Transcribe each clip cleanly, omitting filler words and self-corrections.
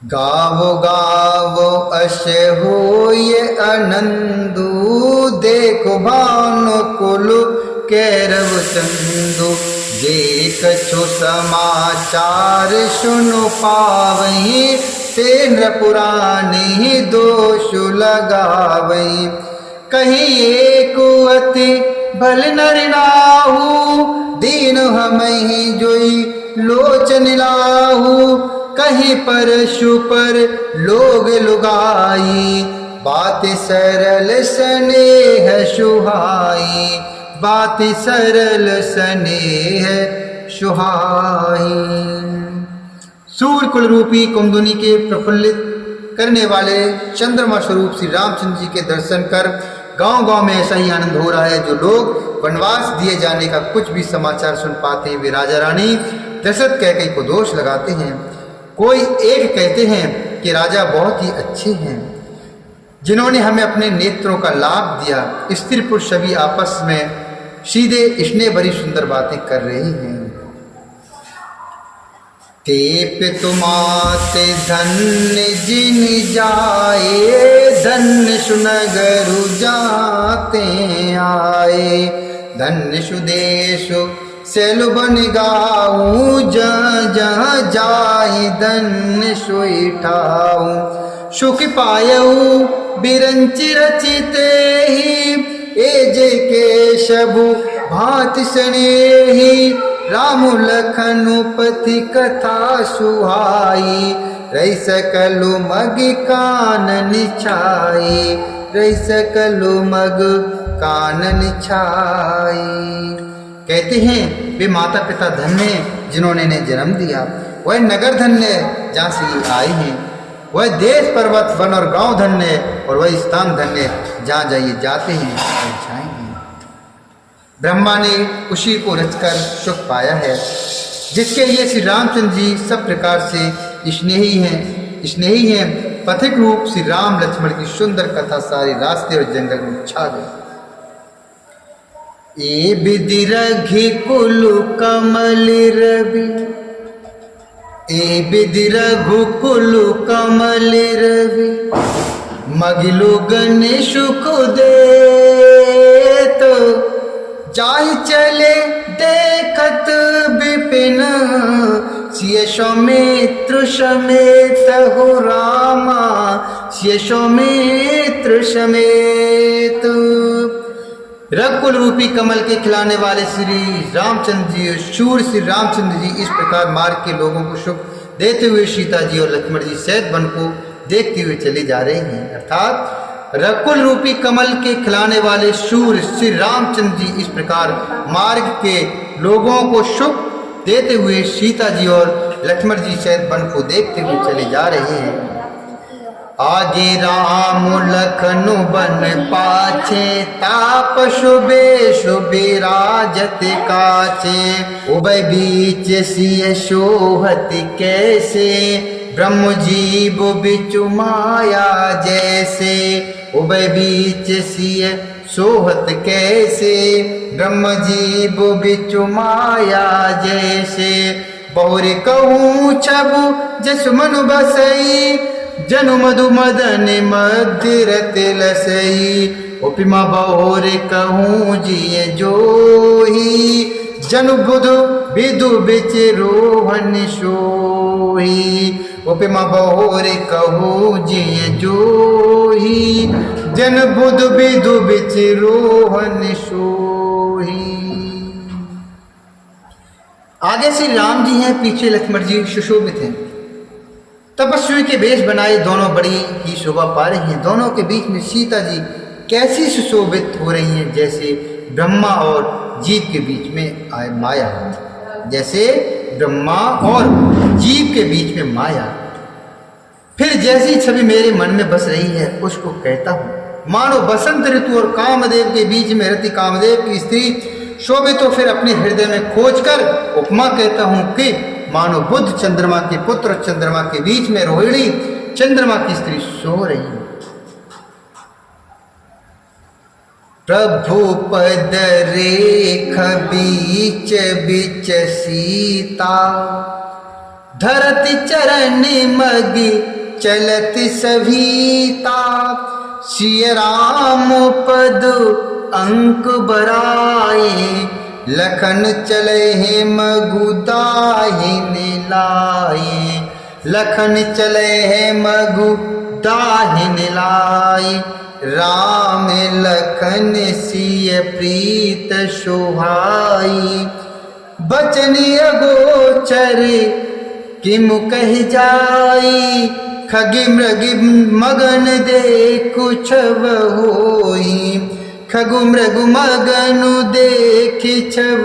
गावो गावो अश होय आनंदु, देखो भानुकुल कैरव चंदु। जे कछु समाचार सुनु पावहीं, ते नृपुरानी दोष लगावहीं। कहीं एक अति भल नर नाहु, दीन हमहि जोई लोचन लाहू। कहीं परशु पर लोग लुगाई, बात सरल स्नेह सुहाई। बात सरल स्नेह सुहाई। सूर्य कुल रूपी कुमुदनी के प्रफुल्लित करने वाले चंद्रमा स्वरूप श्री रामचंद्र जी के दर्शन कर गांव गांव में ऐसा ही आनंद हो रहा है। जो लोग वनवास दिए जाने का कुछ भी समाचार सुन पाते हैं, वे राजा रानी दशरथ कैकेयी को दोष लगाते हैं। कोई एक कहते हैं कि राजा बहुत ही अच्छे हैं, जिन्होंने हमें अपने नेत्रों का लाभ दिया। स्त्री पुरुष सभी आपस में सीधे स्नेह भरी सुंदर बातें कर रही हैं। तेप तुमाते धन्य जिन जाए, धन्य सुनगरु जाते आए। धन्य सुदेशु सैलु बन गाऊं, जहाँ जाहि धन्य सोई ठाऊं। सुख पायऊ बिरंचि रचिते ही, एजे केशबु भांति स्नेही। राम लखन पति कथा सुहाई, रही सकलु मग कानन छाई। रही सकलु मग कानन छाई। कहते हैं वे माता पिता धन्य जिन्होंने इन्हें जन्म दिया। वह नगर धन्य जहाँ से ये आए हैं। वह देश पर्वत वन और गांव धन्य, और वह स्थान धन्य जहाँ जाइए जाते हैं और जाएंगे। ब्रह्मा ने उसी को रचकर सुख पाया है, जिसके लिए श्री रामचंद्र जी सब प्रकार से स्नेही हैं। पथिक रूप श्री राम लक्ष्मण की सुंदर कथा सारे रास्ते और जंगल में छा गई। ए बिधि रघुकुल कमल रवि, ए बिधि रघुकुल कमल रवि। मगिलो गण सुख दे, तो जाहि चले देखत विपिन। सिय सौमित्र समेत हो रामा, सिय सौमित्र समेत। रघुकुल रूपी कमल के खिलाने वाले श्री रामचंद्र जी, शूर श्री रामचंद्र जी इस प्रकार मार्ग के लोगों को सुख देते हुए सीता जी और लक्ष्मण जी सैद वन को देखते हुए चले जा रहे हैं। अर्थात रघुकुल रूपी कमल के खिलाने वाले शूर श्री रामचंद्र जी इस प्रकार मार्ग के लोगों को सुख देते हुए सीता जी और लक्ष्मण जी सैद वन को देखते हुए चले जा रहे हैं। आगे राम लखन बन पाछे, ताप शुभे शुभे राजत काछे। उभय बीच सिय सोहत कैसे, ब्रह्म जीव बिचु माया जैसे। उभय बीच सिय सोहत कैसे, ब्रह्म जीव बिचु माया जैसे। बहुर कहूँ छबु जसु मनु बसई, जनु मधु मदन मदिरत लसई। उपमा बहुर कहूँ जिय जोही, जनु बुधु विदु बिच रोहन सोही। उपमा बहुर कहूँ जिय जोही, जन बुधु विदु बिच रोहन सोही। आगे श्री राम जी हैं, पीछे लक्ष्मण जी सुशोभित हैं। तपस्वी के वेश बनाए दोनों बड़ी ही शोभा पा रही हैं। दोनों के बीच में सीता जी कैसी सुशोभित हो रही हैं, जैसे ब्रह्मा और जीव के बीच में आए माया। जैसे ब्रह्मा और जीव के बीच में माया। फिर जैसी छवि मेरे मन में बस रही है उसको कहता हूँ। मानो बसंत ऋतु और कामदेव के बीच में रति कामदेव की स्त्री शोभित तो फिर अपने हृदय में खोजकर उपमा कहता हूँ कि मानो बुध चंद्रमा के पुत्र चंद्रमा के बीच में रोहिणी चंद्रमा की स्त्री सो रही है। प्रभु पद रेख बीच बीच सीता, धरती चरण मगी चलत सभीता, सिय राम पद अंक बराए, लखन चले हे मगु दाहिन लाए, लखन चले हे मगु दाहिन लाए, राम लखन सिय प्रीत शोभाई, बचन अगोचर किम कह जाई, खगी मृगी मगन देखु छव होई, खगु मृगु मगनु देखि छव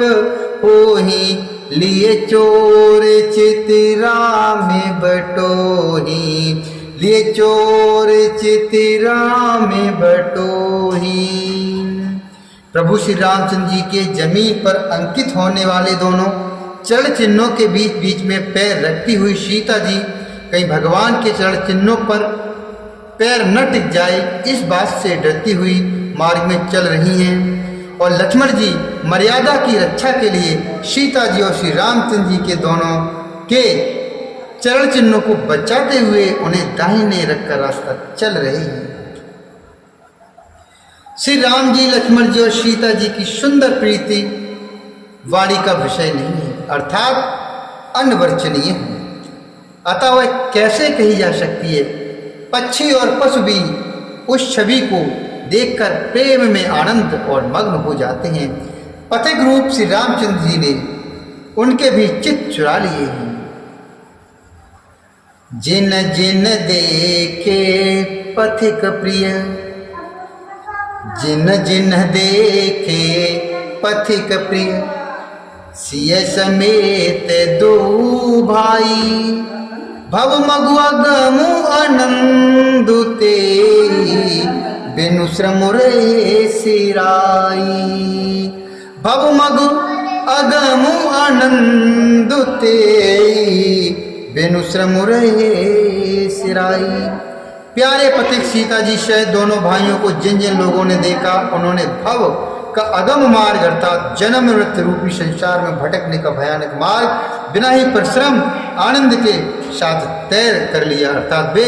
होही, लिए चोर चितिरा में बटोही, लिए चोर चितिरा में बटोही। प्रभु श्री रामचंद्र जी के जमीन पर अंकित होने वाले दोनों चरण चिन्हों के बीच बीच में पैर रखती हुई सीता जी कहीं भगवान के चरण चिन्हों पर पैर न टिक जाए इस बात से डरती हुई मार्ग में चल रही हैं, और लक्ष्मण जी मर्यादा की रक्षा के लिए सीता जी और श्री रामचंद्र जी के दोनों के चरण चिन्हों को बचाते हुए उन्हें दाहिने रखकर रास्ता चल रहे हैं। श्री राम जी, लक्ष्मण जी और सीता जी की सुंदर प्रीति वाणी का विषय नहीं है, अर्थात अनवर्चनीय है, अतः वह कैसे कही जा सकती है। पक्षी और पशु भी उस छवि को देखकर प्रेम में आनंद और मग्न हो जाते हैं। पथिक रूप श्री रामचंद्र जी ने उनके भी चित्त चुरा लिए हैं। जिन जिन देखे पथिक प्रिय, जिन जिन देखे पथिक प्रिय, सिय समेत दो भाई, भव मगुआ गमु आनंदुते, बिनु श्रम रे सिराई, भव मगु अगमु आनंदुते, बिनु श्रम रे सिराई। प्यारे पथिक सीता जी सहित दोनों भाइयों को जिन जिन लोगों ने देखा, उन्होंने भव का अगम मार्ग अर्थात जन्म मृत्यु रूपी संसार में भटकने का भयानक मार्ग बिना ही परिश्रम आनंद के साथ तय कर लिया, अर्थात वे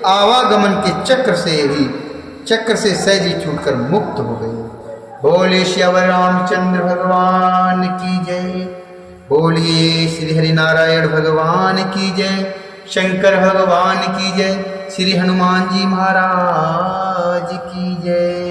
आवागमन के चक्र से सहज ही छूटकर मुक्त हो गए। बोले श्यावर रामचंद्र भगवान की जय, बोलिए श्री हरिनारायण भगवान की जय, शंकर भगवान की जय, श्री हनुमान जी महाराज की जय।